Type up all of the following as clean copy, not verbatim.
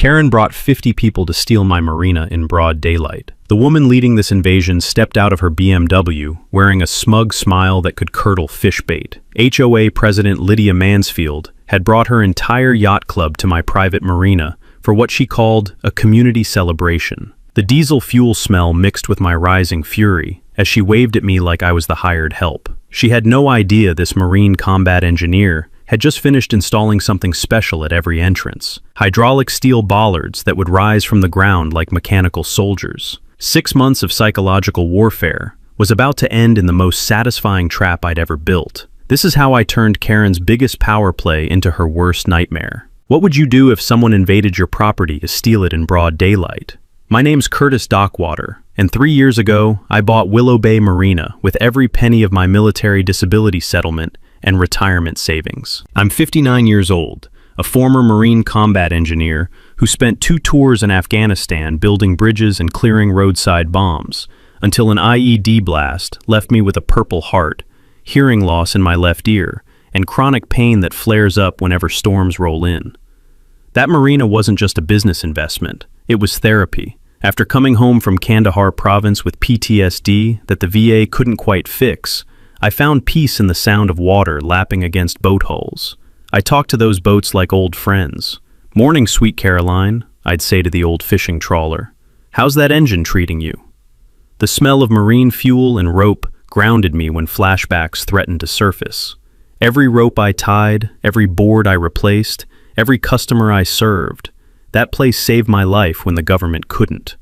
Karen brought 50 people to steal my marina in broad daylight. The woman leading this invasion stepped out of her BMW, wearing a smug smile that could curdle fish bait. HOA President Lydia Mansfield had brought her entire yacht club to my private marina for what she called a community celebration. The diesel fuel smell mixed with my rising fury as she waved at me like I was the hired help. She had no idea this Marine combat engineer had just finished installing something special at every entrance. Hydraulic steel bollards that would rise from the ground like mechanical soldiers. 6 months of psychological warfare was about to end in the most satisfying trap I'd ever built. This is how I turned Karen's biggest power play into her worst nightmare. What would you do if someone invaded your property to steal it in broad daylight? My name's Curtis Dockwater, and 3 years ago, I bought Willow Bay Marina with every penny of my military disability settlement and retirement savings. I'm 59 years old, a former Marine combat engineer who spent 2 tours in Afghanistan building bridges and clearing roadside bombs, until an IED blast left me with a purple heart, hearing loss in my left ear, and chronic pain that flares up whenever storms roll in. That marina wasn't just a business investment, it was therapy. After coming home from Kandahar province with PTSD that the VA couldn't quite fix, I found peace in the sound of water lapping against boat hulls. I talked to those boats like old friends. "Morning, sweet Caroline," I'd say to the old fishing trawler. "How's that engine treating you?" The smell of marine fuel and rope grounded me when flashbacks threatened to surface. Every rope I tied, every board I replaced, every customer I served, that place saved my life when the government couldn't.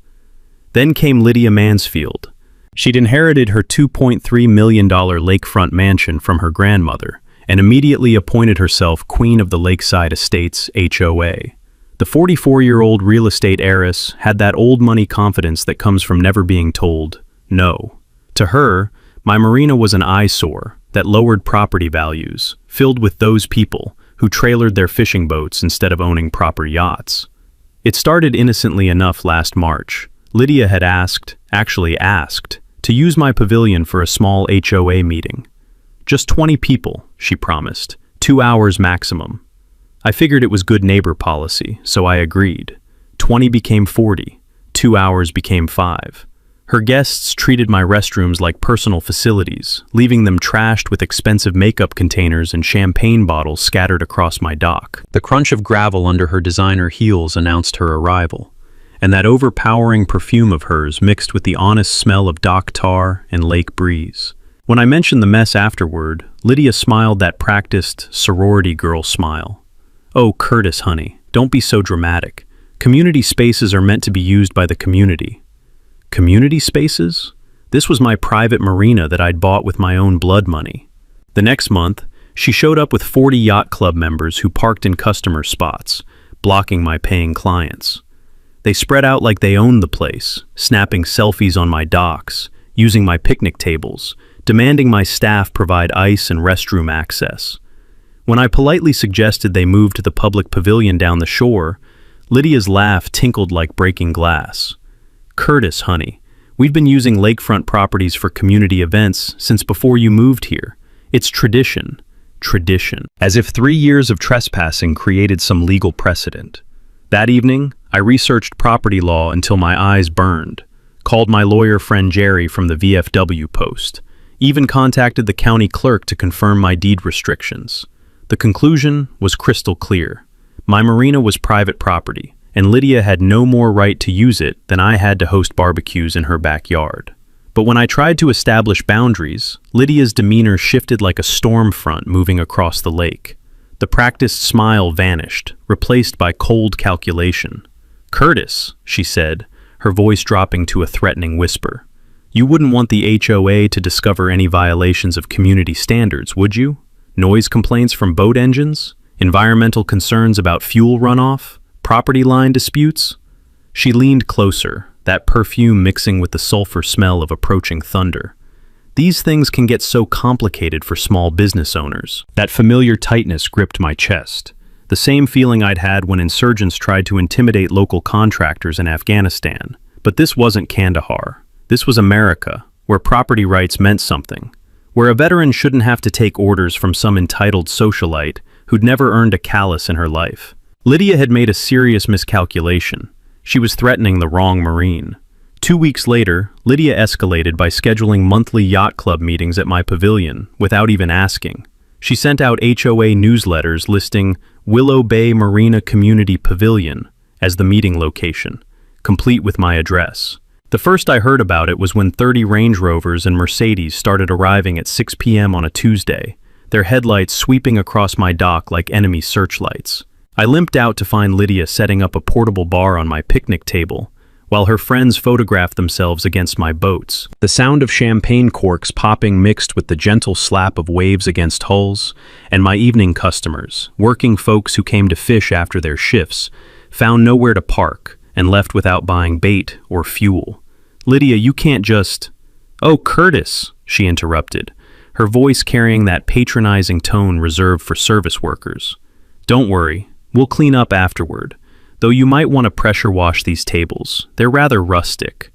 Then came Lydia Mansfield. She'd inherited her $2.3 million lakefront mansion from her grandmother and immediately appointed herself Queen of the Lakeside Estates HOA. The 44-year-old real estate heiress had that old money confidence that comes from never being told no. To her, my marina was an eyesore that lowered property values, filled with those people who trailered their fishing boats instead of owning proper yachts. It started innocently enough last March. Lydia had actually asked, to use my pavilion for a small HOA meeting. Just 20 people, she promised, 2 hours maximum. I figured it was good neighbor policy, so I agreed. 20 became 40, 2 hours became 5. Her guests treated my restrooms like personal facilities, leaving them trashed with expensive makeup containers and champagne bottles scattered across my dock. The crunch of gravel under her designer heels announced her arrival, and that overpowering perfume of hers mixed with the honest smell of dock tar and lake breeze. When I mentioned the mess afterward, Lydia smiled that practiced sorority girl smile. "Oh, Curtis, honey, don't be so dramatic. Community spaces are meant to be used by the community." Community spaces? This was my private marina that I'd bought with my own blood money. The next month, she showed up with 40 yacht club members who parked in customer spots, blocking my paying clients. They spread out like they owned the place, snapping selfies on my docks, using my picnic tables, demanding my staff provide ice and restroom access. When I politely suggested they move to the public pavilion down the shore, Lydia's laugh tinkled like breaking glass. "Curtis, honey, we've been using lakefront properties for community events since before you moved here. It's tradition." Tradition. As if 3 years of trespassing created some legal precedent. That evening, I researched property law until my eyes burned, called my lawyer friend Jerry from the VFW post, even contacted the county clerk to confirm my deed restrictions. The conclusion was crystal clear. My marina was private property, and Lydia had no more right to use it than I had to host barbecues in her backyard. But when I tried to establish boundaries, Lydia's demeanor shifted like a storm front moving across the lake. The practiced smile vanished, replaced by cold calculation. "Curtis," she said, her voice dropping to a threatening whisper, "you wouldn't want the HOA to discover any violations of community standards, would you? Noise complaints from boat engines? Environmental concerns about fuel runoff? Property line disputes?" She leaned closer, that perfume mixing with the sulfur smell of approaching thunder. These things can get so complicated for small business owners. That familiar tightness gripped my chest, the same feeling I'd had when insurgents tried to intimidate local contractors in Afghanistan. But this wasn't Kandahar. This was America, where property rights meant something, where a veteran shouldn't have to take orders from some entitled socialite who'd never earned a callus in her life. Lydia had made a serious miscalculation. She was threatening the wrong Marine. 2 weeks later, Lydia escalated by scheduling monthly yacht club meetings at my pavilion without even asking. She sent out HOA newsletters listing Willow Bay Marina Community Pavilion as the meeting location, complete with my address. The first I heard about it was when 30 Range Rovers and Mercedes started arriving at 6 p.m. on a Tuesday, their headlights sweeping across my dock like enemy searchlights. I limped out to find Lydia setting up a portable bar on my picnic table, while her friends photographed themselves against my boats. The sound of champagne corks popping mixed with the gentle slap of waves against hulls, and my evening customers, working folks who came to fish after their shifts, found nowhere to park and left without buying bait or fuel. "Lydia, you can't just—" "Oh, Curtis," she interrupted, her voice carrying that patronizing tone reserved for service workers. "Don't worry, we'll clean up afterward. Though you might want to pressure wash these tables. They're rather rustic."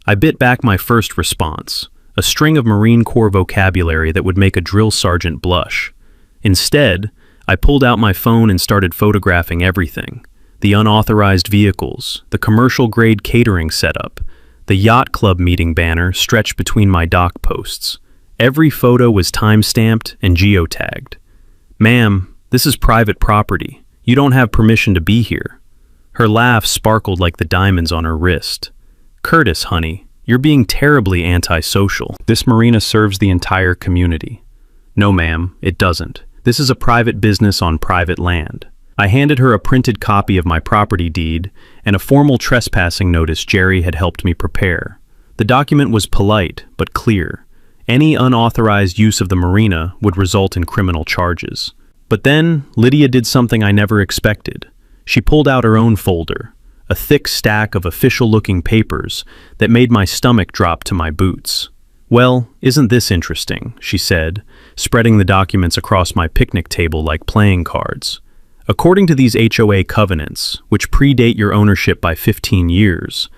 I bit back my first response, a string of Marine Corps vocabulary that would make a drill sergeant blush. Instead, I pulled out my phone and started photographing everything. The unauthorized vehicles, the commercial-grade catering setup, the yacht club meeting banner stretched between my dock posts. Every photo was time-stamped and geotagged. "Ma'am, this is private property. You don't have permission to be here." Her laugh sparkled like the diamonds on her wrist. "Curtis, honey, you're being terribly antisocial. This marina serves the entire community." "No, ma'am, it doesn't. This is a private business on private land." I handed her a printed copy of my property deed and a formal trespassing notice Jerry had helped me prepare. The document was polite but clear. Any unauthorized use of the marina would result in criminal charges. But then, Lydia did something I never expected. She pulled out her own folder, a thick stack of official-looking papers that made my stomach drop to my boots. "Well, isn't this interesting?" she said, spreading the documents across my picnic table like playing cards. "According to these HOA covenants, which predate your ownership by 15 years,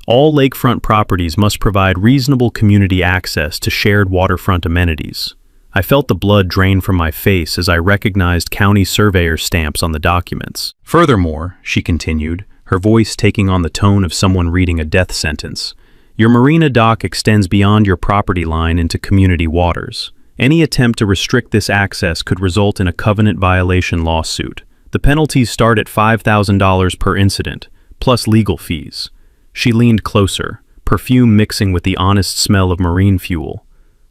all lakefront properties must provide reasonable community access to shared waterfront amenities." I felt the blood drain from my face as I recognized county surveyor stamps on the documents. "Furthermore," she continued, her voice taking on the tone of someone reading a death sentence, "your marina dock extends beyond your property line into community waters. Any attempt to restrict this access could result in a covenant violation lawsuit. The penalties start at $5,000 per incident, plus legal fees." She leaned closer, perfume mixing with the honest smell of marine fuel.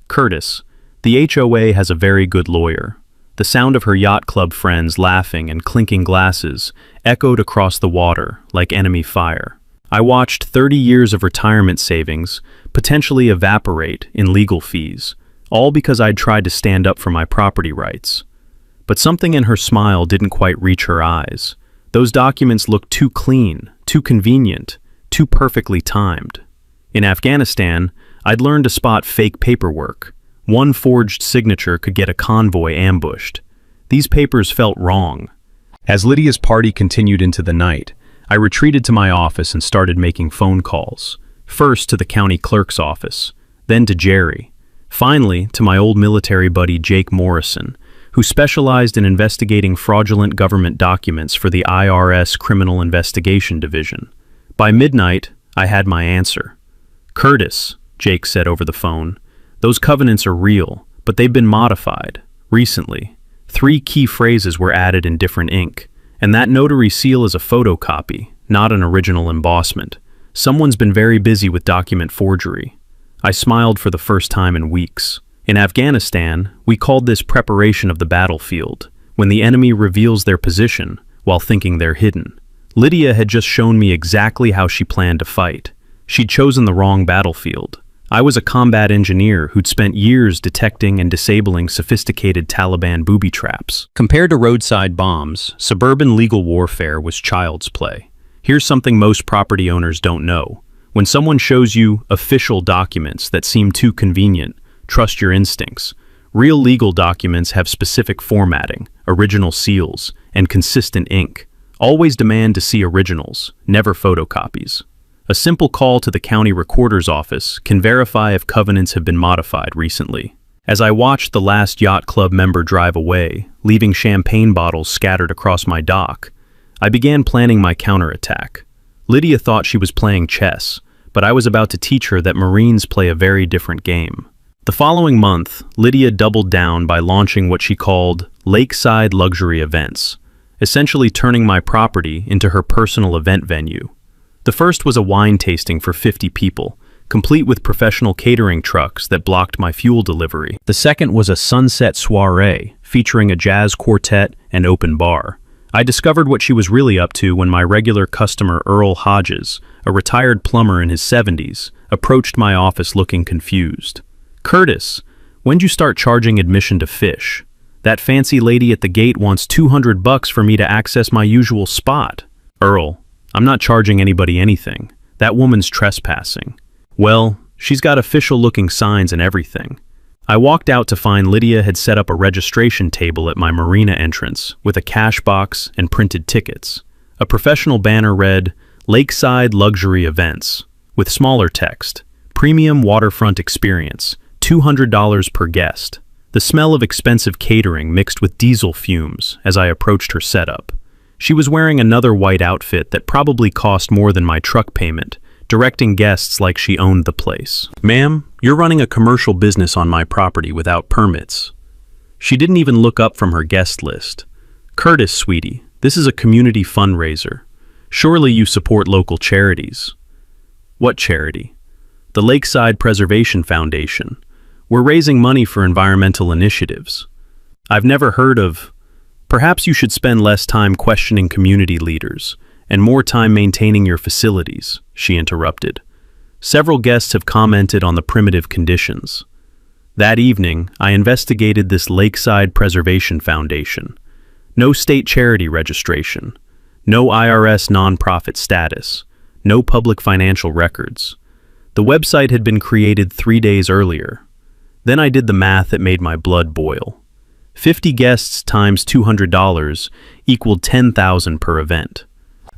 "Curtis, the HOA has a very good lawyer." The sound of her yacht club friends laughing and clinking glasses echoed across the water like enemy fire. I watched 30 years of retirement savings potentially evaporate in legal fees, all because I'd tried to stand up for my property rights. But something in her smile didn't quite reach her eyes. Those documents looked too clean, too convenient, too perfectly timed. In Afghanistan, I'd learned to spot fake paperwork. One forged signature could get a convoy ambushed. These papers felt wrong. As Lydia's party continued into the night, I retreated to my office and started making phone calls. First to the county clerk's office, then to Jerry. Finally, to my old military buddy Jake Morrison, who specialized in investigating fraudulent government documents for the IRS Criminal Investigation Division. By midnight, I had my answer. "Curtis," Jake said over the phone, "those covenants are real, but they've been modified. Recently, 3 key phrases were added in different ink, and that notary seal is a photocopy, not an original embossment. Someone's been very busy with document forgery." I smiled for the first time in weeks. In Afghanistan, we called this preparation of the battlefield, when the enemy reveals their position while thinking they're hidden. Lydia had just shown me exactly how she planned to fight. She'd chosen the wrong battlefield. I was a combat engineer who'd spent years detecting and disabling sophisticated Taliban booby traps. Compared to roadside bombs, suburban legal warfare was child's play. Here's something most property owners don't know. When someone shows you official documents that seem too convenient, trust your instincts. Real legal documents have specific formatting, original seals, and consistent ink. Always demand to see originals, never photocopies. A simple call to the county recorder's office can verify if covenants have been modified recently. As I watched the last yacht club member drive away, leaving champagne bottles scattered across my dock, I began planning my counterattack. Lydia thought she was playing chess, but I was about to teach her that Marines play a very different game. The following month, Lydia doubled down by launching what she called lakeside luxury events, essentially turning my property into her personal event venue. The first was a wine tasting for 50 people, complete with professional catering trucks that blocked my fuel delivery. The second was a sunset soiree, featuring a jazz quartet and open bar. I discovered what she was really up to when my regular customer Earl Hodges, a retired plumber in his 70s, approached my office looking confused. "Curtis, when'd you start charging admission to fish? That fancy lady at the gate wants $200 for me to access my usual spot." "Earl, I'm not charging anybody anything. That woman's trespassing." "Well, she's got official-looking signs and everything." I walked out to find Lydia had set up a registration table at my Marina entrance with a cash box and printed tickets. A professional banner read, "Lakeside Luxury Events," with smaller text, "Premium Waterfront Experience, $200 per guest." The smell of expensive catering mixed with diesel fumes as I approached her setup. She was wearing another white outfit that probably cost more than my truck payment, directing guests like she owned the place. "Ma'am, you're running a commercial business on my property without permits." She didn't even look up from her guest list. "Curtis, sweetie, this is a community fundraiser. Surely you support local charities." "What charity?" "The Lakeside Preservation Foundation. We're raising money for environmental initiatives." "I've never heard of..." "Perhaps you should spend less time questioning community leaders and more time maintaining your facilities," she interrupted. "Several guests have commented on the primitive conditions." That evening, I investigated this Lakeside Preservation Foundation. No state charity registration, no IRS nonprofit status, no public financial records. The website had been created 3 days earlier. Then I did the math that made my blood boil. 50 guests times $200 equaled $10,000 per event.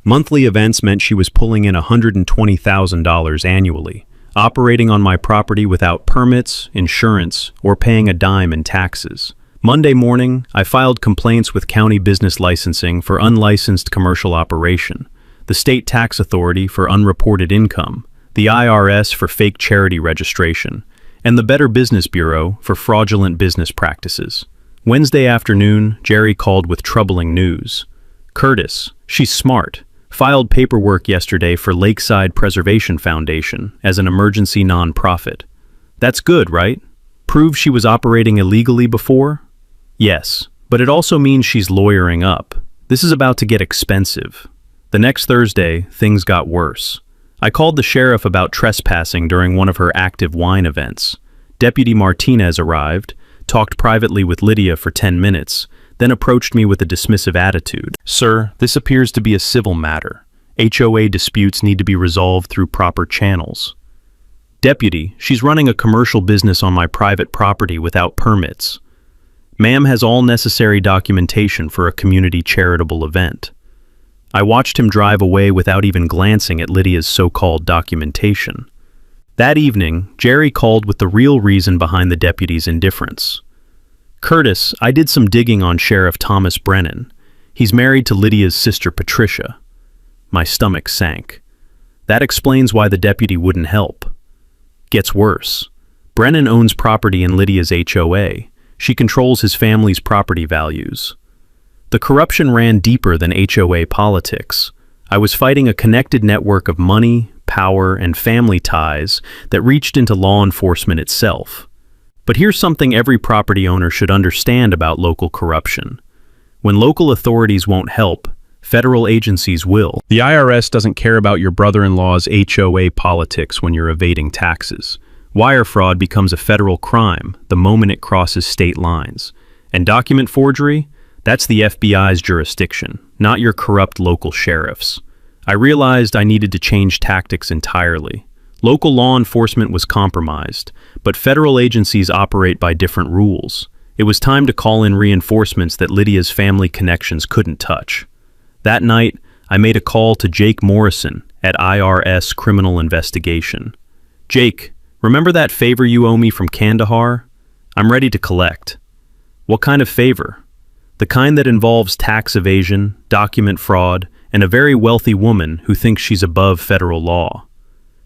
Monthly events meant she was pulling in $120,000 annually, operating on my property without permits, insurance, or paying a dime in taxes. Monday morning, I filed complaints with County Business Licensing for unlicensed commercial operation, the State Tax Authority for unreported income, the IRS for fake charity registration, and the Better Business Bureau for fraudulent business practices. Wednesday afternoon, Jerry called with troubling news. "Curtis, she's smart. Filed paperwork yesterday for Lakeside Preservation Foundation as an emergency nonprofit." "That's good, right? Proves she was operating illegally before?" "Yes, but it also means she's lawyering up. This is about to get expensive." The next Thursday, things got worse. I called the sheriff about trespassing during one of her active wine events. Deputy Martinez arrived, talked privately with Lydia for 10 minutes, then approached me with a dismissive attitude. "Sir, this appears to be a civil matter. HOA disputes need to be resolved through proper channels." "Deputy, she's running a commercial business on my private property without permits." "Ma'am has all necessary documentation for a community charitable event." I watched him drive away without even glancing at Lydia's so-called documentation. That evening, Jerry called with the real reason behind the deputy's indifference. "Curtis, I did some digging on Sheriff Thomas Brennan. He's married to Lydia's sister Patricia." My stomach sank. That explains why the deputy wouldn't help. Gets worse. Brennan owns property in Lydia's HOA. She controls his family's property values. The corruption ran deeper than HOA politics. I was fighting a connected network of money, power, and family ties that reached into law enforcement itself. But here's something every property owner should understand about local corruption. When local authorities won't help, federal agencies will. The IRS doesn't care about your brother-in-law's HOA politics when you're evading taxes. Wire fraud becomes a federal crime the moment it crosses state lines. And document forgery? That's the FBI's jurisdiction, not your corrupt local sheriffs. I realized I needed to change tactics entirely. Local law enforcement was compromised, but federal agencies operate by different rules. It was time to call in reinforcements that Lydia's family connections couldn't touch. That night, I made a call to Jake Morrison at IRS Criminal Investigation. "Jake, remember that favor you owe me from Kandahar? I'm ready to collect." "What kind of favor?" The kind that involves tax evasion, document fraud, and a very wealthy woman who thinks she's above federal law.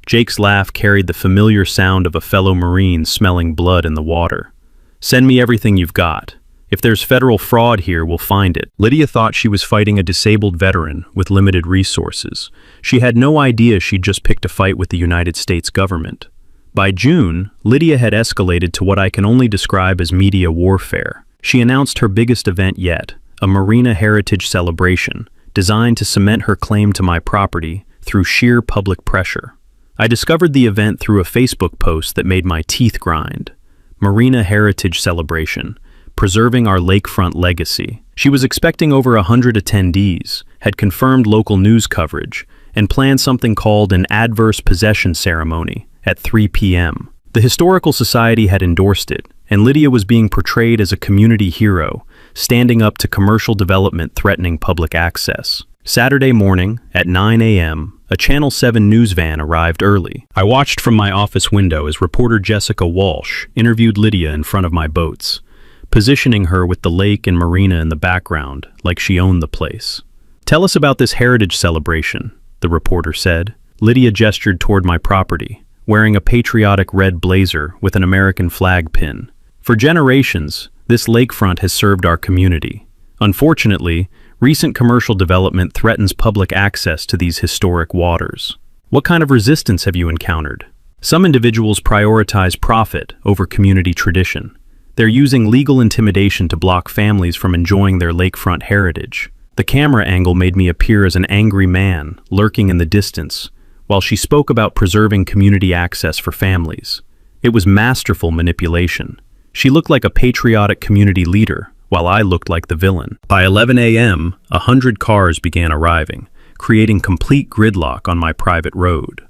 Jake's laugh carried the familiar sound of a fellow Marine smelling blood in the water. Send me everything you've got. If there's federal fraud here, we'll find it. Lydia thought she was fighting a disabled veteran with limited resources. She had no idea she'd just picked a fight with the United States government. By June, Lydia had escalated to what I can only describe as media warfare. She announced her biggest event yet, a Marina heritage celebration, designed to cement her claim to my property through sheer public pressure. I discovered the event through a Facebook post that made my teeth grind. Marina Heritage Celebration, preserving our lakefront legacy. She was expecting over 100 attendees, had confirmed local news coverage, and planned something called an adverse possession ceremony at 3 p.m. The Historical Society had endorsed it, and Lydia was being portrayed as a community hero, standing up to commercial development threatening public access. Saturday morning, at 9 a.m., a Channel 7 news van arrived early. I watched from my office window as reporter Jessica Walsh interviewed Lydia in front of my boats, positioning her with the lake and marina in the background, like she owned the place. "Tell us about this heritage celebration," the reporter said. Lydia gestured toward my property, wearing a patriotic red blazer with an American flag pin. "For generations, this lakefront has served our community. Unfortunately, recent commercial development threatens public access to these historic waters. What kind of resistance have you encountered?" Some individuals prioritize profit over community tradition. They're using legal intimidation to block families from enjoying their lakefront heritage. The camera angle made me appear as an angry man, lurking in the distance, while she spoke about preserving community access for families. It was masterful manipulation. She looked like a patriotic community leader, while I looked like the villain. By 11 a.m., 100 cars began arriving, creating complete gridlock on my private road.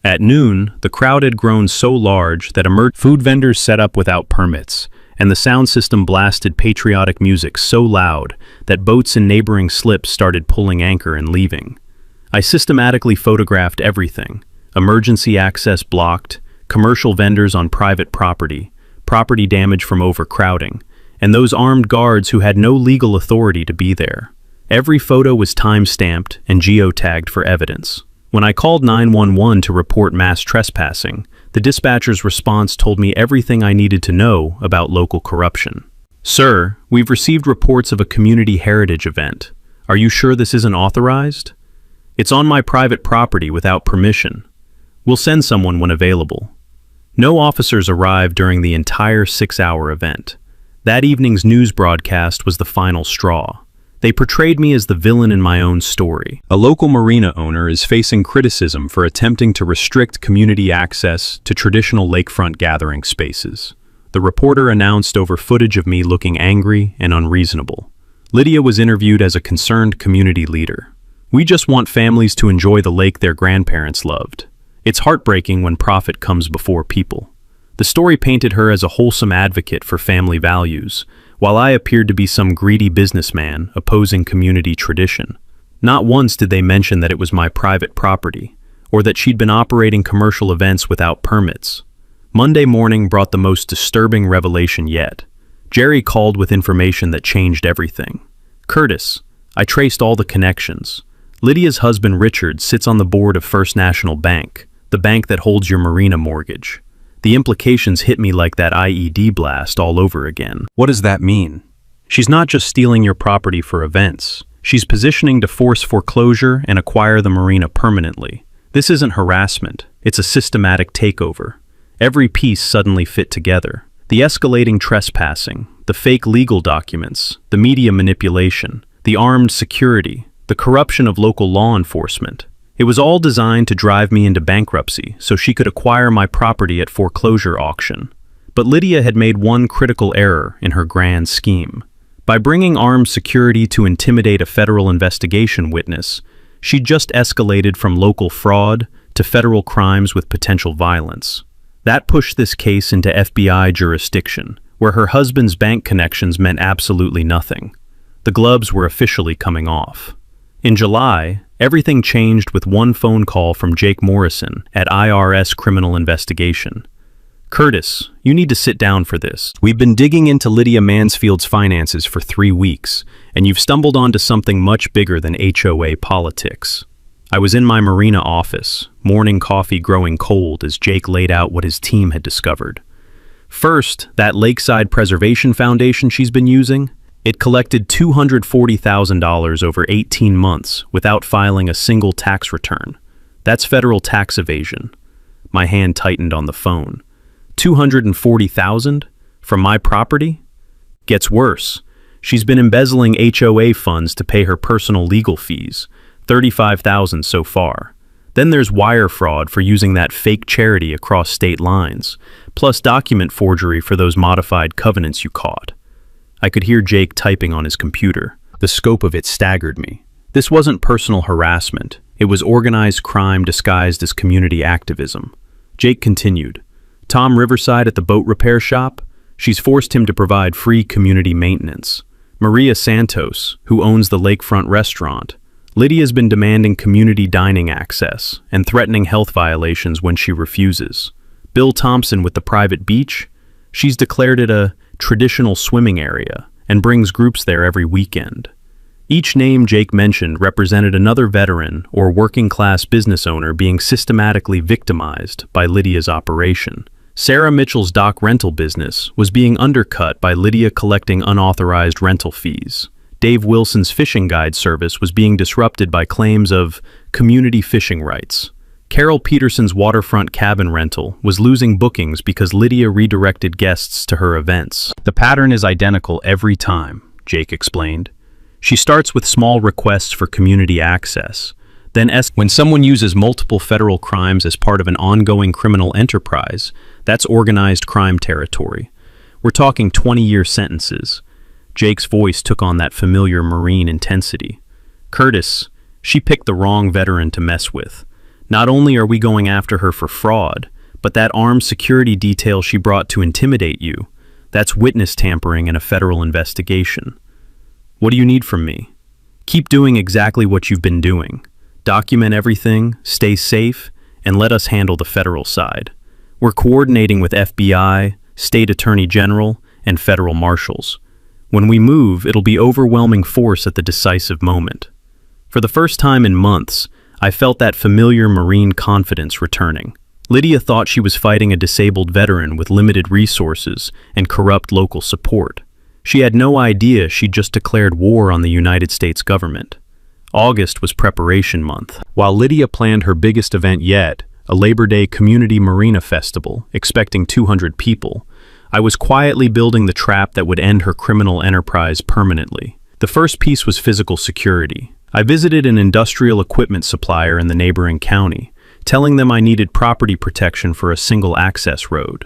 At noon, the crowd had grown so large that food vendors set up without permits, and the sound system blasted patriotic music so loud that boats in neighboring slips started pulling anchor and leaving. I systematically photographed everything: emergency access blocked, commercial vendors on private property, property damage from overcrowding, and those armed guards who had no legal authority to be there. Every photo was time-stamped and geotagged for evidence. When I called 911 to report mass trespassing, the dispatcher's response told me everything I needed to know about local corruption. "Sir, we've received reports of a community heritage event. Are you sure this isn't authorized? It's on my private property without permission. We'll send someone when available." No officers arrived during the entire 6-hour event. That evening's news broadcast was the final straw. They portrayed me as the villain in my own story. A local marina owner is facing criticism for attempting to restrict community access to traditional lakefront gathering spaces. The reporter announced over footage of me looking angry and unreasonable. Lydia was interviewed as a concerned community leader. "We just want families to enjoy the lake their grandparents loved. It's heartbreaking when profit comes before people." The story painted her as a wholesome advocate for family values, while I appeared to be some greedy businessman opposing community tradition. Not once did they mention that it was my private property, or that she'd been operating commercial events without permits. Monday morning brought the most disturbing revelation yet. Jerry called with information that changed everything. "Curtis, I traced all the connections. Lydia's husband Richard sits on the board of First National Bank, the bank that holds your Marina mortgage. The implications hit me like that IED blast all over again." "What does that mean?" "She's not just stealing your property for events. She's positioning to force foreclosure and acquire the marina permanently. This isn't harassment. It's a systematic takeover. Every piece suddenly fit together. The escalating trespassing, the fake legal documents, the media manipulation, the armed security, the corruption of local law enforcement. It was all designed to drive me into bankruptcy so she could acquire my property at foreclosure auction. But Lydia had made one critical error in her grand scheme. By bringing armed security to intimidate a federal investigation witness, she just escalated from local fraud to federal crimes with potential violence. That pushed this case into FBI jurisdiction, where her husband's bank connections meant absolutely nothing. The gloves were officially coming off. In July, everything changed with one phone call from Jake Morrison at IRS Criminal Investigation. Curtis, you need to sit down for this. We've been digging into Lydia Mansfield's finances for 3 weeks, and you've stumbled onto something much bigger than HOA politics. I was in my Marina office, morning coffee growing cold as Jake laid out what his team had discovered. First, that Lakeside Preservation Foundation she's been using, it collected $240,000 over 18 months without filing a single tax return. That's federal tax evasion. My hand tightened on the phone. $240,000 from my property? Gets worse. She's been embezzling HOA funds to pay her personal legal fees, $35,000 so far. Then there's wire fraud for using that fake charity across state lines, plus document forgery for those modified covenants you caught. I could hear Jake typing on his computer. The scope of it staggered me. This wasn't personal harassment. It was organized crime disguised as community activism. Jake continued. Tom Riverside at the boat repair shop? She's forced him to provide free community maintenance. Maria Santos, who owns the lakefront restaurant. Lydia's been demanding community dining access and threatening health violations when she refuses. Bill Thompson with the private beach? She's declared it a traditional swimming area and brings groups there every weekend. Each name Jake mentioned represented another veteran or working-class business owner being systematically victimized by Lydia's operation. Sarah Mitchell's dock rental business was being undercut by Lydia collecting unauthorized rental fees. Dave Wilson's fishing guide service was being disrupted by claims of community fishing rights. Carol Peterson's waterfront cabin rental was losing bookings because Lydia redirected guests to her events. The pattern is identical every time, Jake explained. She starts with small requests for community access, then when someone uses multiple federal crimes as part of an ongoing criminal enterprise, that's organized crime territory. We're talking 20-year sentences. Jake's voice took on that familiar Marine intensity. Curtis, she picked the wrong veteran to mess with. Not only are we going after her for fraud, but that armed security detail she brought to intimidate you, that's witness tampering in a federal investigation. What do you need from me? Keep doing exactly what you've been doing. Document everything, stay safe, and let us handle the federal side. We're coordinating with FBI, State Attorney General, and federal marshals. When we move, it'll be overwhelming force at the decisive moment. For the first time in months, I felt that familiar Marine confidence returning. Lydia thought she was fighting a disabled veteran with limited resources and corrupt local support. She had no idea she'd just declared war on the United States government. August was preparation month. While Lydia planned her biggest event yet, a Labor Day community Marina festival, expecting 200 people, I was quietly building the trap that would end her criminal enterprise permanently. The first piece was physical security. I visited an industrial equipment supplier in the neighboring county, telling them I needed property protection for a single access road.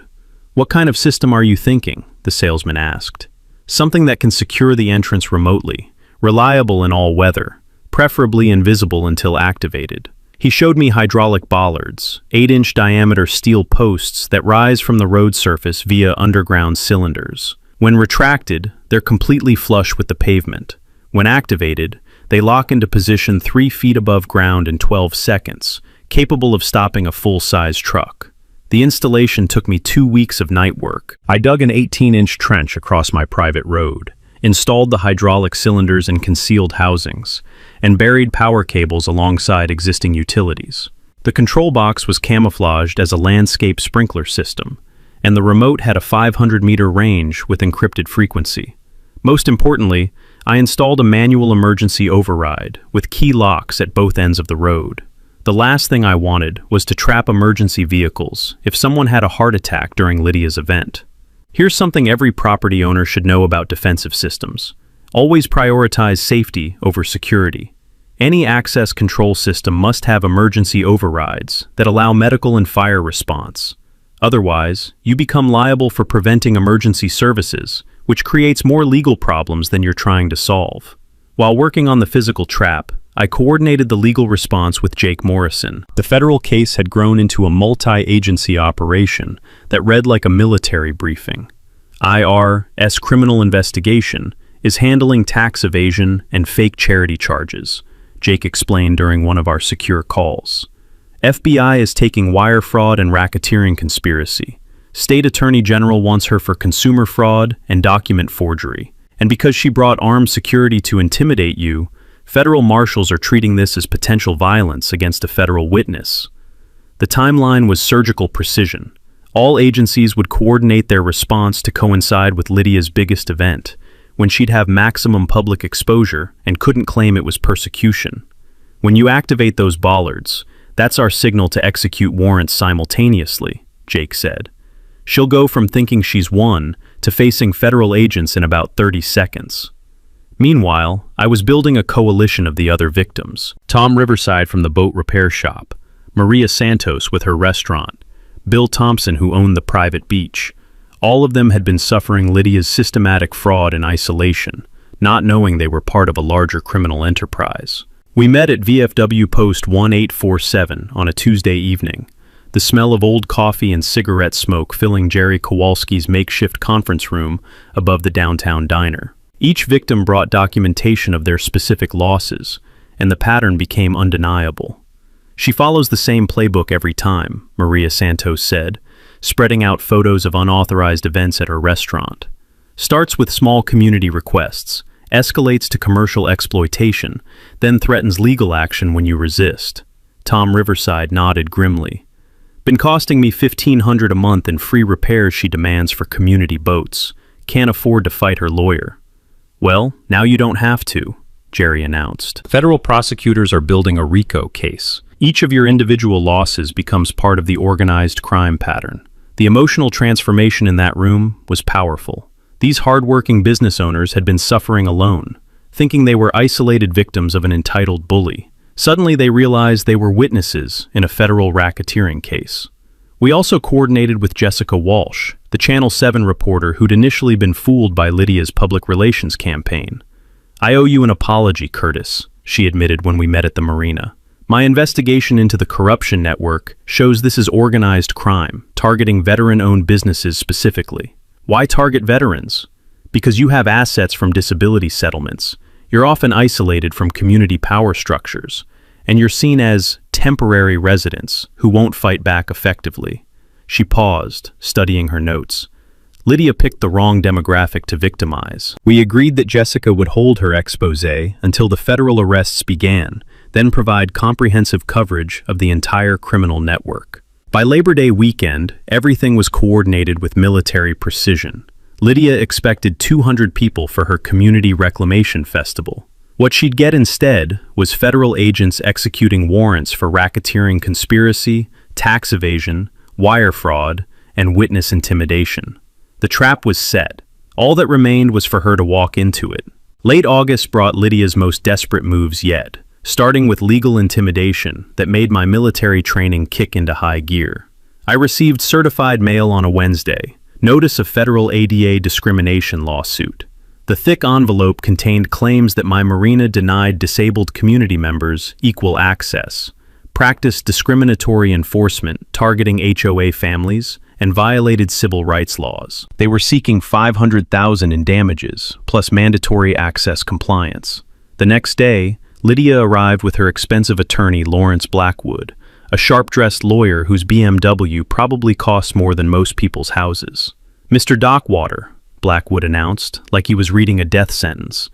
"What kind of system are you thinking?" the salesman asked. "Something that can secure the entrance remotely, reliable in all weather, preferably invisible until activated." He showed me hydraulic bollards, 8-inch diameter steel posts that rise from the road surface via underground cylinders. When retracted, they're completely flush with the pavement. When activated, they lock into position 3 feet above ground in 12 seconds, capable of stopping a full-size truck. The installation took me 2 weeks of night work. I dug an 18-inch trench across my private road, installed the hydraulic cylinders in concealed housings, and buried power cables alongside existing utilities. The control box was camouflaged as a landscape sprinkler system, and the remote had a 500-meter range with encrypted frequency. Most importantly, I installed a manual emergency override with key locks at both ends of the road. The last thing I wanted was to trap emergency vehicles if someone had a heart attack during Lydia's event. Here's something every property owner should know about defensive systems. Always prioritize safety over security. Any access control system must have emergency overrides that allow medical and fire response. Otherwise, you become liable for preventing emergency services, which creates more legal problems than you're trying to solve. While working on the physical trap, I coordinated the legal response with Jake Morrison. The federal case had grown into a multi-agency operation that read like a military briefing. IR's criminal investigation is handling tax evasion and fake charity charges, Jake explained during one of our secure calls. FBI is taking wire fraud and racketeering conspiracy. State Attorney General wants her for consumer fraud and document forgery. And because she brought armed security to intimidate you, federal marshals are treating this as potential violence against a federal witness. The timeline was surgical precision. All agencies would coordinate their response to coincide with Lydia's biggest event, when she'd have maximum public exposure and couldn't claim it was persecution. When you activate those bollards, that's our signal to execute warrants simultaneously, Jake said. She'll go from thinking she's won to facing federal agents in about 30 seconds. Meanwhile, I was building a coalition of the other victims. Tom Riverside from the boat repair shop, Maria Santos with her restaurant, Bill Thompson who owned the private beach. All of them had been suffering Lydia's systematic fraud in isolation, not knowing they were part of a larger criminal enterprise. We met at VFW Post 1847 on a Tuesday evening, the smell of old coffee and cigarette smoke filling Jerry Kowalski's makeshift conference room above the downtown diner. Each victim brought documentation of their specific losses, and the pattern became undeniable. She follows the same playbook every time, Maria Santos said, spreading out photos of unauthorized events at her restaurant. Starts with small community requests, escalates to commercial exploitation, then threatens legal action when you resist. Tom Riverside nodded grimly. Been costing me $1,500 a month in free repairs she demands for community boats. Can't afford to fight her lawyer. Well, now you don't have to, Jerry announced. Federal prosecutors are building a RICO case. Each of your individual losses becomes part of the organized crime pattern. The emotional transformation in that room was powerful. These hard-working business owners had been suffering alone, thinking they were isolated victims of an entitled bully. Suddenly they realized they were witnesses in a federal racketeering case. We also coordinated with Jessica Walsh, the Channel 7 reporter who'd initially been fooled by Lydia's public relations campaign. "I owe you an apology, Curtis," she admitted when we met at the Marina. "My investigation into the corruption network shows this is organized crime, targeting veteran-owned businesses specifically." Why target veterans? Because you have assets from disability settlements. You're often isolated from community power structures, and you're seen as temporary residents who won't fight back effectively. She paused, studying her notes. Lydia picked the wrong demographic to victimize. We agreed that Jessica would hold her exposé until the federal arrests began, then provide comprehensive coverage of the entire criminal network. By Labor Day weekend, everything was coordinated with military precision. Lydia expected 200 people for her community reclamation festival. What she'd get instead was federal agents executing warrants for racketeering conspiracy, tax evasion, wire fraud, and witness intimidation. The trap was set. All that remained was for her to walk into it. Late August brought Lydia's most desperate moves yet, starting with legal intimidation that made my military training kick into high gear. I received certified mail on a Wednesday, notice of federal ADA discrimination lawsuit. The thick envelope contained claims that my Marina denied disabled community members equal access, practiced discriminatory enforcement targeting HOA families, and violated civil rights laws. They were seeking $500,000 in damages, plus mandatory access compliance. The next day, Lydia arrived with her expensive attorney, Lawrence Blackwood, a sharp-dressed lawyer whose BMW probably costs more than most people's houses. "Mr. Dockwater," Blackwood announced, like he was reading a death sentence,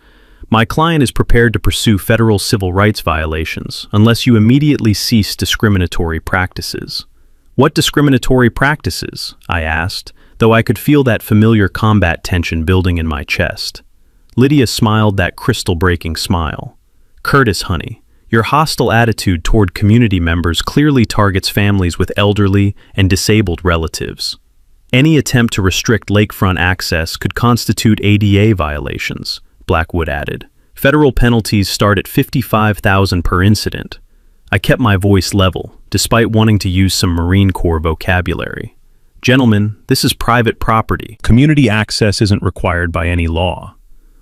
"my client is prepared to pursue federal civil rights violations unless you immediately cease discriminatory practices." "What discriminatory practices?" I asked, though I could feel that familiar combat tension building in my chest. Lydia smiled that crystal-breaking smile. "Curtis, honey, your hostile attitude toward community members clearly targets families with elderly and disabled relatives. Any attempt to restrict lakefront access could constitute ADA violations," Blackwood added. "Federal penalties start at $55,000 per incident." I kept my voice level, despite wanting to use some Marine Corps vocabulary. "Gentlemen, this is private property. Community access isn't required by any law.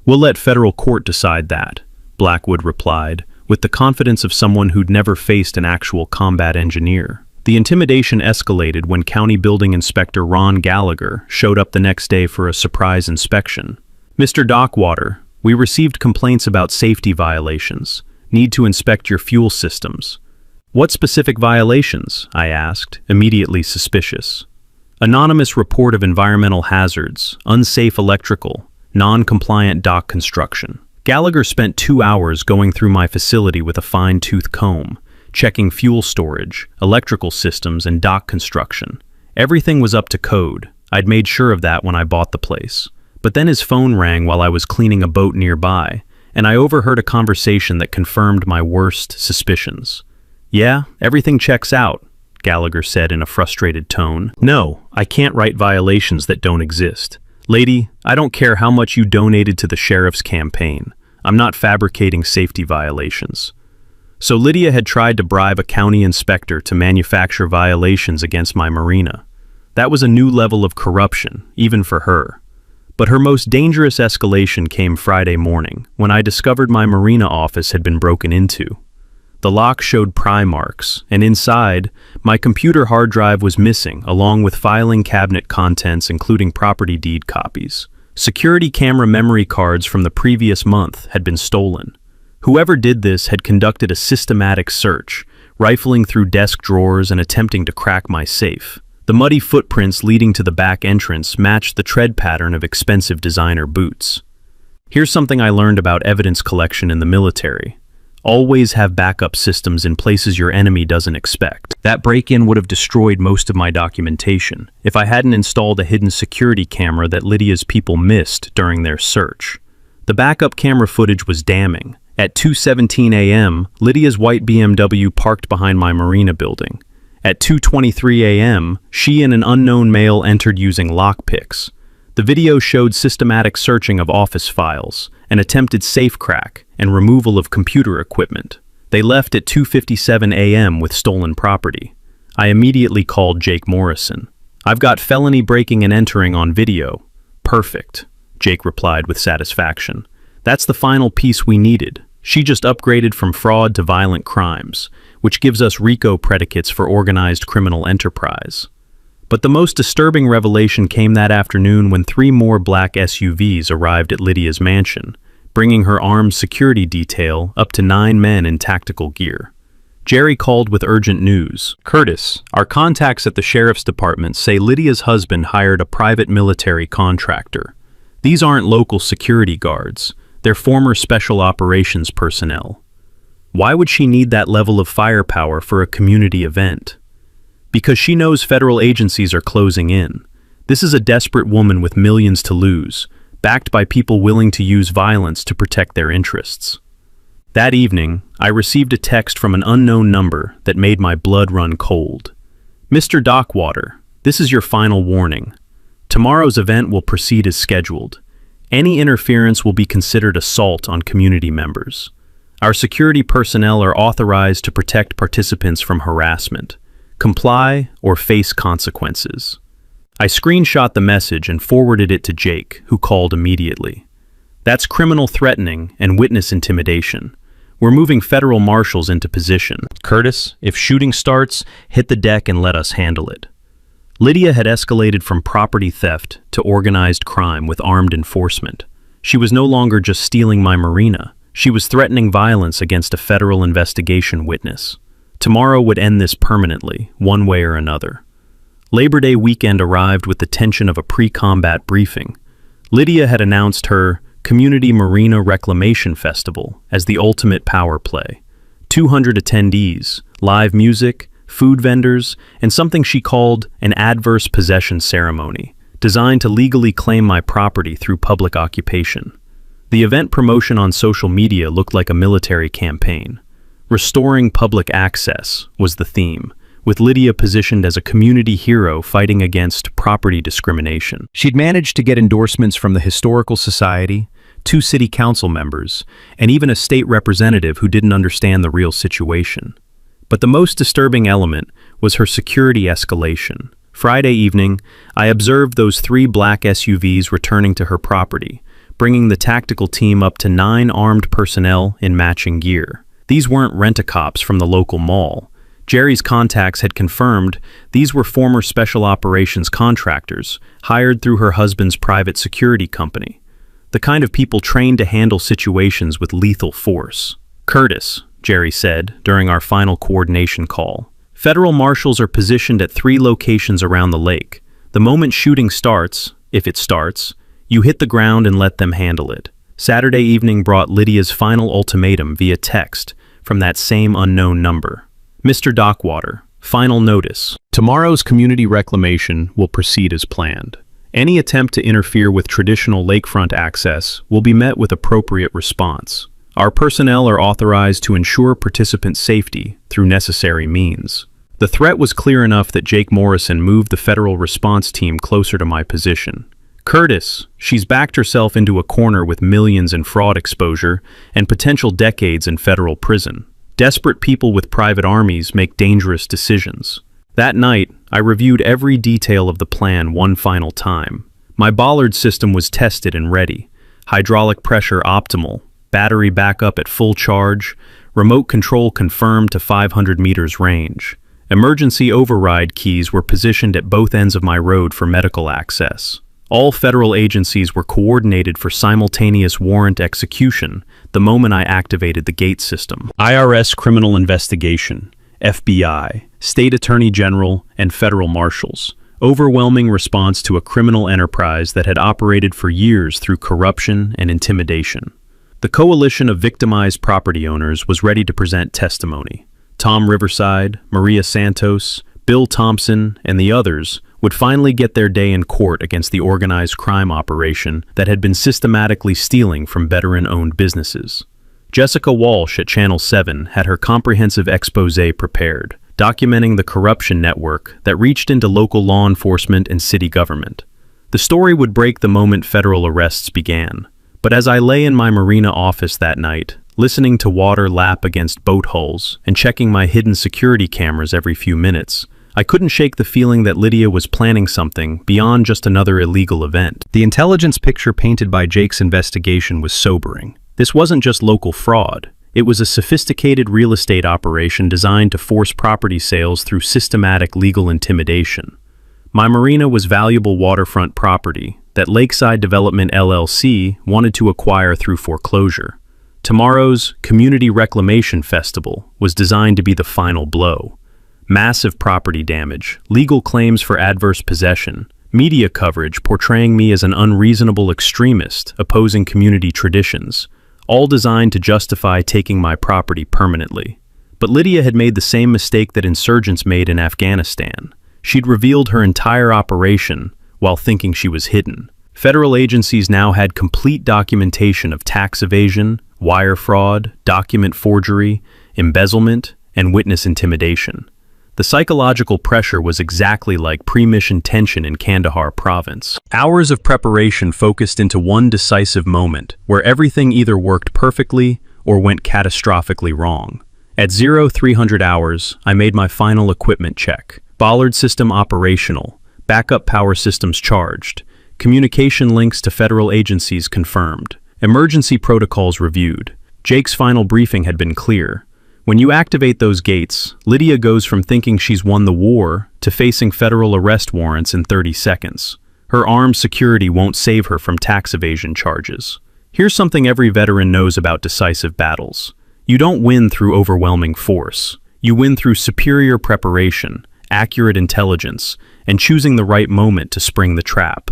We'll let federal court decide that," Blackwood replied, with the confidence of someone who'd never faced an actual combat engineer. The intimidation escalated when County Building Inspector Ron Gallagher showed up the next day for a surprise inspection. "Mr. Dockwater, we received complaints about safety violations. Need to inspect your fuel systems." "What specific violations?" I asked, immediately suspicious. Anonymous report of environmental hazards, unsafe electrical, non-compliant dock construction. Gallagher spent 2 hours going through my facility with a fine-tooth comb, checking fuel storage, electrical systems, and dock construction. Everything was up to code. I'd made sure of that when I bought the place. But then his phone rang while I was cleaning a boat nearby, and I overheard a conversation that confirmed my worst suspicions. "Yeah, everything checks out," Gallagher said in a frustrated tone. "No, I can't write violations that don't exist. Lady, I don't care how much you donated to the sheriff's campaign. I'm not fabricating safety violations." So Lydia had tried to bribe a county inspector to manufacture violations against my marina. That was a new level of corruption, even for her. But her most dangerous escalation came Friday morning, when I discovered my marina office had been broken into. The lock showed pry marks, and inside, my computer hard drive was missing, along with filing cabinet contents including property deed copies. Security camera memory cards from the previous month had been stolen. Whoever did this had conducted a systematic search, rifling through desk drawers and attempting to crack my safe. The muddy footprints leading to the back entrance matched the tread pattern of expensive designer boots. Here's something I learned about evidence collection in the military. Always have backup systems in places your enemy doesn't expect. That break-in would have destroyed most of my documentation if I hadn't installed a hidden security camera that Lydia's people missed during their search. The backup camera footage was damning. At 2:17 a.m., Lydia's white BMW parked behind my marina building. At 2:23 a.m., she and an unknown male entered using lockpicks. The video showed systematic searching of office files, an attempted safe crack, and removal of computer equipment. They left at 2:57 a.m. with stolen property. I immediately called Jake Morrison. "I've got felony breaking and entering on video." "Perfect," Jake replied with satisfaction. "That's the final piece we needed. She just upgraded from fraud to violent crimes, which gives us RICO predicates for organized criminal enterprise." But the most disturbing revelation came that afternoon when 3 more black SUVs arrived at Lydia's mansion, bringing her armed security detail up to 9 men in tactical gear. Jerry called with urgent news. "Curtis, our contacts at the sheriff's department say Lydia's husband hired a private military contractor. These aren't local security guards. They're former special operations personnel. Why would she need that level of firepower for a community event? Because she knows federal agencies are closing in. This is a desperate woman with millions to lose, backed by people willing to use violence to protect their interests." That evening, I received a text from an unknown number that made my blood run cold. "Mr. Dockwater, this is your final warning. Tomorrow's event will proceed as scheduled. Any interference will be considered assault on community members. Our security personnel are authorized to protect participants from harassment. Comply or face consequences." I screenshot the message and forwarded it to Jake, who called immediately. "That's criminal threatening and witness intimidation. We're moving federal marshals into position. Curtis, if shooting starts, hit the deck and let us handle it." Lydia had escalated from property theft to organized crime with armed enforcement. She was no longer just stealing my marina. She was threatening violence against a federal investigation witness. Tomorrow would end this permanently, one way or another. Labor Day weekend arrived with the tension of a pre-combat briefing. Lydia had announced her Community Marina Reclamation Festival as the ultimate power play. 200 attendees, live music, food vendors, and something she called an adverse possession ceremony, designed to legally claim my property through public occupation. The event promotion on social media looked like a military campaign. Restoring public access was the theme, with Lydia positioned as a community hero fighting against property discrimination. She'd managed to get endorsements from the Historical Society, 2 city council members, and even a state representative who didn't understand the real situation. But the most disturbing element was her security escalation. Friday evening, I observed those 3 black SUVs returning to her property, bringing the tactical team up to 9 armed personnel in matching gear. These weren't rent-a-cops from the local mall. Jerry's contacts had confirmed these were former special operations contractors hired through her husband's private security company, the kind of people trained to handle situations with lethal force. "Curtis," Jerry said during our final coordination call, "federal marshals are positioned at 3 locations around the lake, The moment shooting starts, if it starts, you hit the ground and let them handle it. Saturday evening brought Lydia's final ultimatum via text from that same unknown number. Mr. Dockwater, final notice. Tomorrow's community reclamation will proceed as planned. Any attempt to interfere with traditional lakefront access will be met with appropriate response. Our personnel are authorized to ensure participant safety through necessary means. The threat was clear enough that Jake Morrison moved the federal response team closer to my position. Curtis, she's backed herself into a corner with millions in fraud exposure and potential decades in federal prison. Desperate people with private armies make dangerous decisions. That night, I reviewed every detail of the plan one final time. My bollard system was tested and ready. Hydraulic pressure optimal, battery backup at full charge, remote control confirmed to 500 meters range. Emergency override keys were positioned at both ends of my road for medical access. All federal agencies were coordinated for simultaneous warrant execution the moment I activated the gate system. IRS Criminal Investigation, FBI, State Attorney General, and federal marshals. Overwhelming response to a criminal enterprise that had operated for years through corruption and intimidation. The coalition of victimized property owners was ready to present testimony. Tom Riverside, Maria Santos, Bill Thompson, and the others would finally get their day in court against the organized crime operation that had been systematically stealing from veteran-owned businesses. Jessica Walsh at Channel 7 had her comprehensive exposé prepared, documenting the corruption network that reached into local law enforcement and city government. The story would break the moment federal arrests began. But as I lay in my Marina office that night, listening to water lap against boat hulls and checking my hidden security cameras every few minutes, I couldn't shake the feeling that Lydia was planning something beyond just another illegal event. The intelligence picture painted by Jake's investigation was sobering. This wasn't just local fraud. It was a sophisticated real estate operation designed to force property sales through systematic legal intimidation. My Marina was valuable waterfront property that Lakeside Development LLC wanted to acquire through foreclosure. Tomorrow's Community Reclamation Festival was designed to be the final blow. Massive property damage, legal claims for adverse possession, media coverage portraying me as an unreasonable extremist opposing community traditions, all designed to justify taking my property permanently. But Lydia had made the same mistake that insurgents made in Afghanistan. She'd revealed her entire operation while thinking she was hidden. Federal agencies now had complete documentation of tax evasion, wire fraud, document forgery, embezzlement, and witness intimidation. The psychological pressure was exactly like pre-mission tension in Kandahar province. Hours of preparation focused into one decisive moment where everything either worked perfectly or went catastrophically wrong. At 0300 hours, I made my final equipment check. Bollard system operational, backup power systems charged, communication links to federal agencies confirmed, emergency protocols reviewed. Jake's final briefing had been clear. When you activate those gates, Lydia goes from thinking she's won the war to facing federal arrest warrants in 30 seconds. Her armed security won't save her from tax evasion charges. Here's something every veteran knows about decisive battles. You don't win through overwhelming force. You win through superior preparation, accurate intelligence, and choosing the right moment to spring the trap.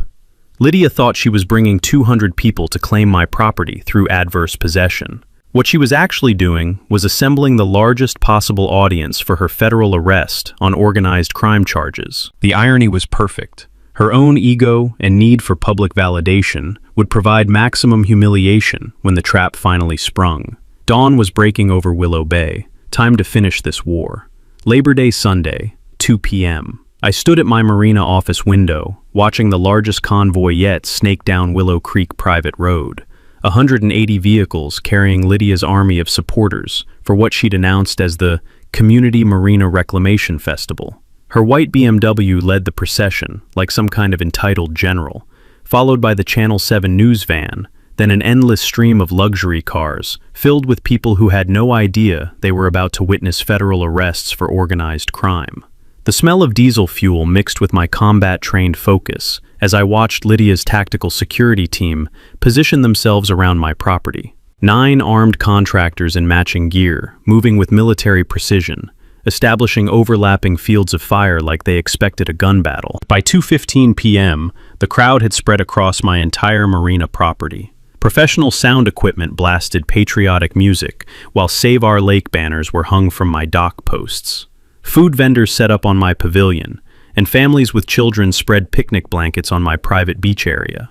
Lydia thought she was bringing 200 people to claim my property through adverse possession. What she was actually doing was assembling the largest possible audience for her federal arrest on organized crime charges. The irony was perfect. Her own ego and need for public validation would provide maximum humiliation when the trap finally sprung. Dawn was breaking over Willow Bay. Time to finish this war. Labor Day Sunday, 2 p.m. I stood at my Marina office window, watching the largest convoy yet snake down Willow Creek Private Road. 180 vehicles carrying Lydia's army of supporters for what she'd announced as the Community Marina Reclamation Festival. Her white BMW led the procession like some kind of entitled general, followed by the Channel 7 news van, then an endless stream of luxury cars filled with people who had no idea they were about to witness federal arrests for organized crime. The smell of diesel fuel mixed with my combat-trained focus as I watched Lydia's tactical security team position themselves around my property. 9 armed contractors in matching gear, moving with military precision, establishing overlapping fields of fire like they expected a gun battle. By 2:15 p.m., the crowd had spread across my entire marina property. Professional sound equipment blasted patriotic music, while Save Our Lake banners were hung from my dock posts. Food vendors set up on my pavilion, and families with children spread picnic blankets on my private beach area.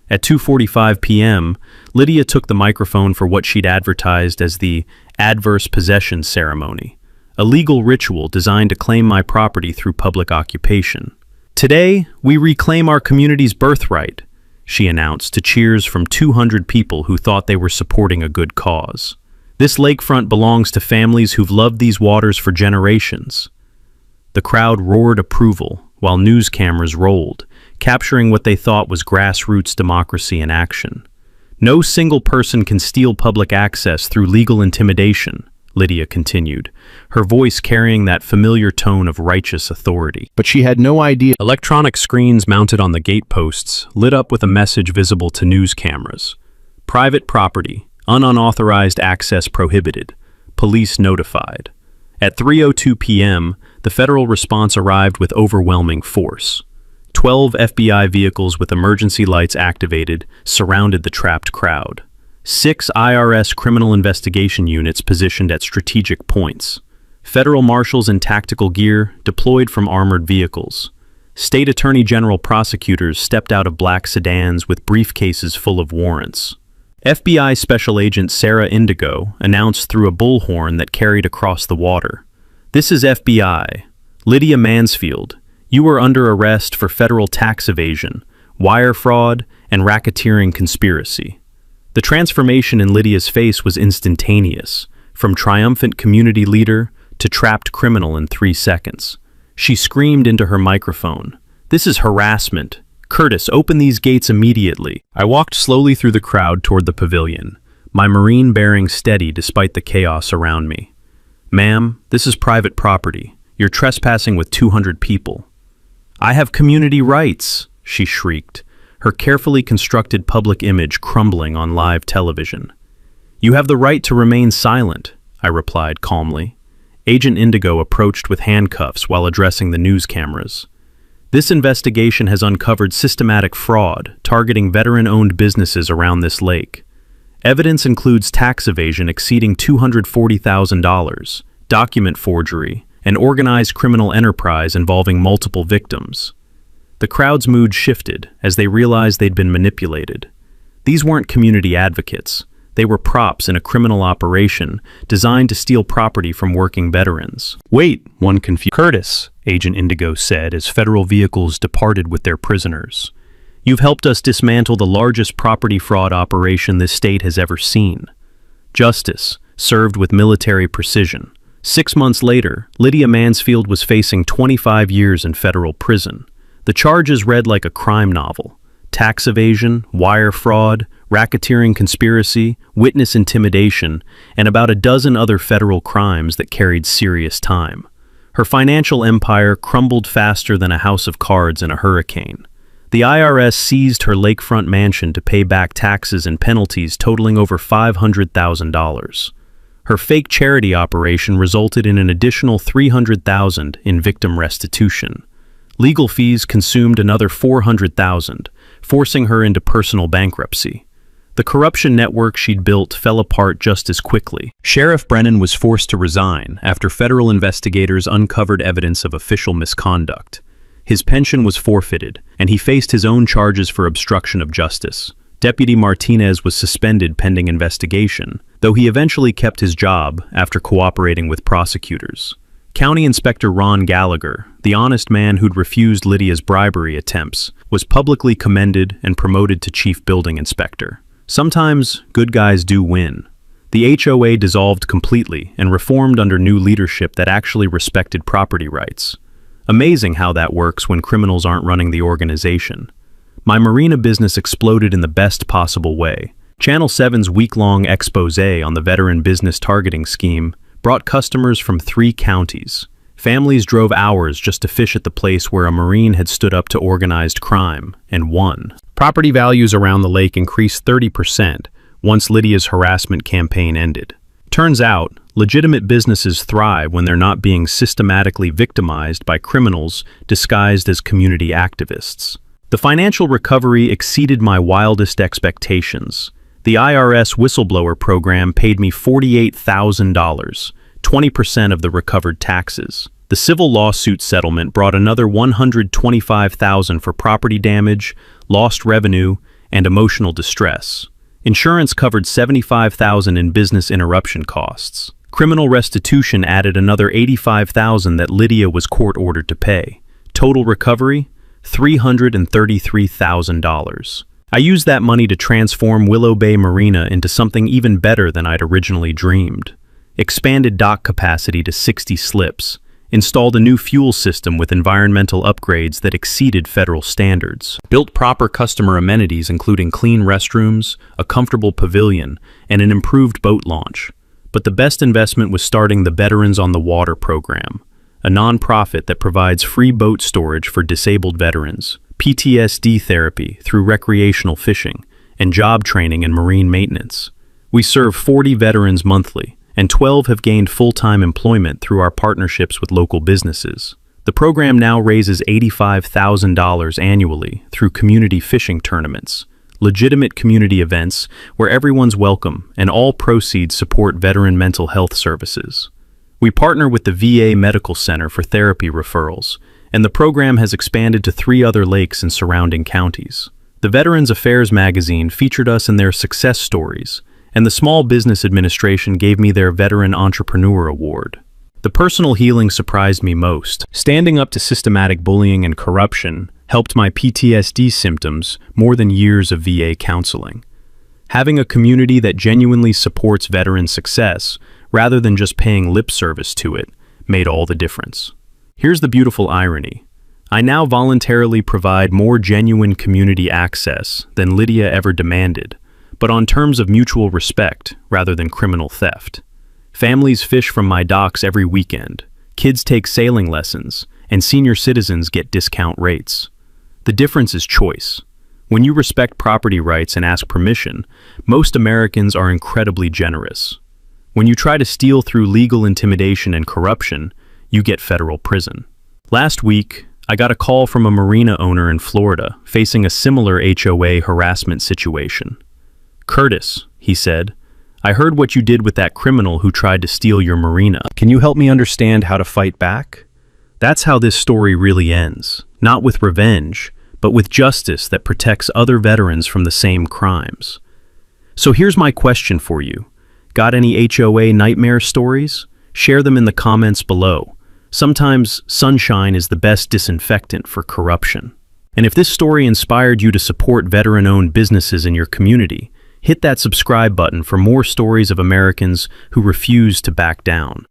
At 2:45 p.m., Lydia took the microphone for what she'd advertised as the adverse possession ceremony, a legal ritual designed to claim my property through public occupation. "Today, we reclaim our community's birthright," she announced to cheers from 200 people who thought they were supporting a good cause. "This lakefront belongs to families who've loved these waters for generations." The crowd roared approval while news cameras rolled, capturing what they thought was grassroots democracy in action. "No single person can steal public access through legal intimidation," Lydia continued, her voice carrying that familiar tone of righteous authority. But she had no idea. Electronic screens mounted on the gate posts lit up with a message visible to news cameras. "Private property, unauthorized access prohibited. Police notified." At 3:02 p.m., the federal response arrived with overwhelming force. 12 FBI vehicles with emergency lights activated surrounded the trapped crowd. 6 IRS criminal investigation units positioned at strategic points. Federal marshals in tactical gear deployed from armored vehicles. State Attorney General prosecutors stepped out of black sedans with briefcases full of warrants. FBI Special Agent Sarah Indigo announced through a bullhorn that carried across the water, "This is FBI. Lydia Mansfield. You are under arrest for federal tax evasion, wire fraud, and racketeering conspiracy." The transformation in Lydia's face was instantaneous, from triumphant community leader to trapped criminal in 3 seconds. She screamed into her microphone, "This is harassment. Curtis, open these gates immediately." I walked slowly through the crowd toward the pavilion, my marine bearing steady despite the chaos around me. "Ma'am, this is private property. You're trespassing with 200 people." "I have community rights," she shrieked, her carefully constructed public image crumbling on live television. "You have the right to remain silent," I replied calmly. Agent Indigo approached with handcuffs while addressing the news cameras. "This investigation has uncovered systematic fraud targeting veteran-owned businesses around this lake. Evidence includes tax evasion exceeding $240,000, document forgery, and organized criminal enterprise involving multiple victims." The crowd's mood shifted as they realized they'd been manipulated. These weren't community advocates. They were props in a criminal operation designed to steal property from working veterans. "Wait," one confused. "Curtis," Agent Indigo said as federal vehicles departed with their prisoners. "You've helped us dismantle the largest property fraud operation this state has ever seen." Justice served with military precision. 6 months later, Lydia Mansfield was facing 25 years in federal prison. The charges read like a crime novel: tax evasion, wire fraud, racketeering conspiracy, witness intimidation, and about a dozen other federal crimes that carried serious time. Her financial empire crumbled faster than a house of cards in a hurricane. The IRS seized her lakefront mansion to pay back taxes and penalties totaling over $500,000. Her fake charity operation resulted in an additional $300,000 in victim restitution. Legal fees consumed another $400,000, forcing her into personal bankruptcy. The corruption network she'd built fell apart just as quickly. Sheriff Brennan was forced to resign after federal investigators uncovered evidence of official misconduct. His pension was forfeited, and he faced his own charges for obstruction of justice. Deputy Martinez was suspended pending investigation, though he eventually kept his job after cooperating with prosecutors. County Inspector Ron Gallagher, the honest man who'd refused Lydia's bribery attempts, was publicly commended and promoted to chief building inspector. Sometimes good guys do win. The HOA dissolved completely and reformed under new leadership that actually respected property rights. Amazing how that works when criminals aren't running the organization. My marina business exploded in the best possible way. Channel 7's week-long exposé on the veteran business targeting scheme brought customers from 3 counties. Families drove hours just to fish at the place where a Marine had stood up to organized crime and won. Property values around the lake increased 30% once Lydia's harassment campaign ended. Turns out, Legitimate businesses thrive when they're not being systematically victimized by criminals disguised as community activists. The financial recovery exceeded my wildest expectations. The IRS whistleblower program paid me $48,000, 20% of the recovered taxes. The civil lawsuit settlement brought another $125,000 for property damage, lost revenue, and emotional distress. Insurance covered $75,000 in business interruption costs. Criminal restitution added another $85,000 that Lydia was court-ordered to pay. Total recovery? $333,000. I used that money to transform Willow Bay Marina into something even better than I'd originally dreamed. Expanded dock capacity to 60 slips, installed a new fuel system with environmental upgrades that exceeded federal standards, built proper customer amenities including clean restrooms, a comfortable pavilion, and an improved boat launch. But the best investment was starting the Veterans on the Water program, a nonprofit that provides free boat storage for disabled veterans, PTSD therapy through recreational fishing, and job training and marine maintenance. We serve 40 veterans monthly, and 12 have gained full-time employment through our partnerships with local businesses. The program now raises $85,000 annually through community fishing tournaments, legitimate community events where everyone's welcome, and all proceeds support veteran mental health services. We partner with the VA Medical Center for therapy referrals, and the program has expanded to 3 other lakes in surrounding counties. The Veterans Affairs magazine featured us in their success stories, and the Small Business Administration gave me their Veteran Entrepreneur Award. The personal healing surprised me most. Standing up to systematic bullying and corruption helped my PTSD symptoms more than years of VA counseling. Having a community that genuinely supports veteran success, rather than just paying lip service to it, made all the difference. Here's the beautiful irony. I now voluntarily provide more genuine community access than Lydia ever demanded, but on terms of mutual respect rather than criminal theft. Families fish from my docks every weekend, kids take sailing lessons, and senior citizens get discount rates. The difference is choice. When you respect property rights and ask permission, most Americans are incredibly generous. When you try to steal through legal intimidation and corruption, you get federal prison. Last week, I got a call from a marina owner in Florida facing a similar HOA harassment situation. "Curtis," he said, "I heard what you did with that criminal who tried to steal your marina. Can you help me understand how to fight back?" That's how this story really ends, not with revenge, but with justice that protects other veterans from the same crimes. So here's my question for you. Got any HOA nightmare stories? Share them in the comments below. Sometimes sunshine is the best disinfectant for corruption. And if this story inspired you to support veteran-owned businesses in your community, hit that subscribe button for more stories of Americans who refuse to back down.